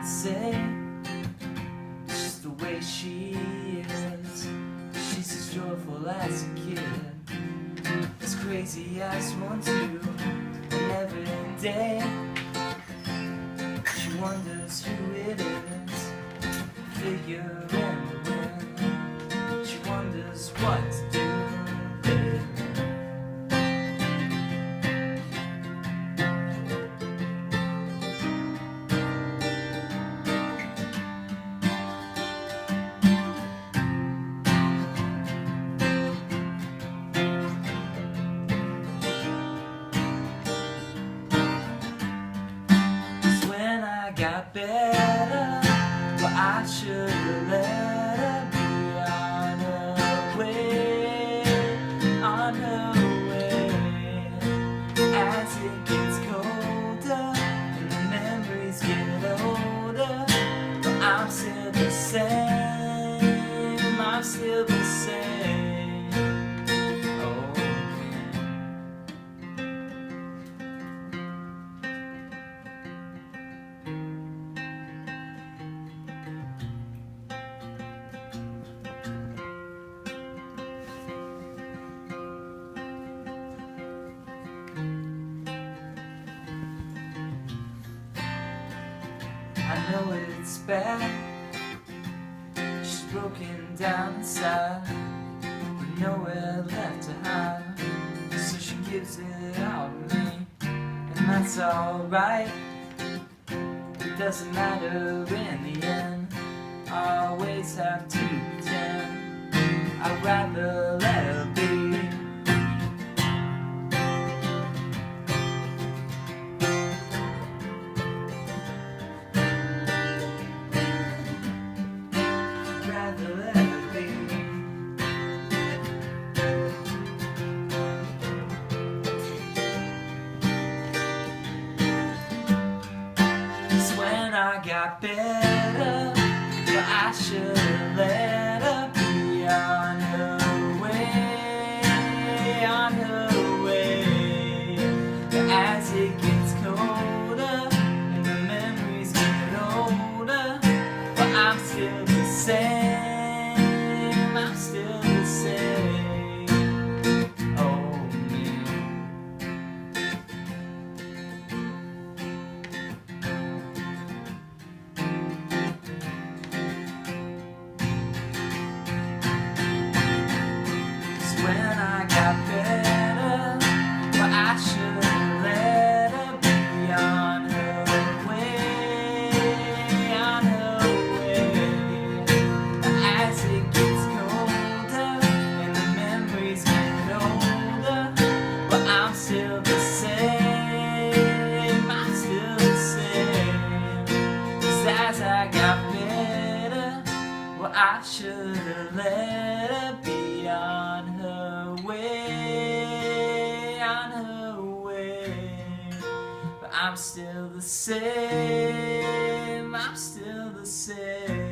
can't say. It's just the way she is. She's as joyful as a kid, as crazy as one too. And every day she wonders who it is, figure in the wind. She wonders what to do. Got better, but I should have let her be on her way, on her way. As it gets colder and the memories get older, but I'm still the same, I'm still the same. Oh, I know it's bad, she's broken down inside, with nowhere left to hide. So she gives it all to me, and that's alright. It doesn't matter in the end, I always have to pretend. I'd rather let her be. When I got better, but I should have let her be on her way, on her way. But as it gets colder and the memories get older, but I'm still the same, I'm still the same. Oh, me. When I got better, but I should have let her be on her way, on her way. As it gets colder and the memories get older, but I'm still the same, I'm still the same. 'Cause as I got better, well, I should have let her be on her way, on her way. But I'm still the same, I'm still the same.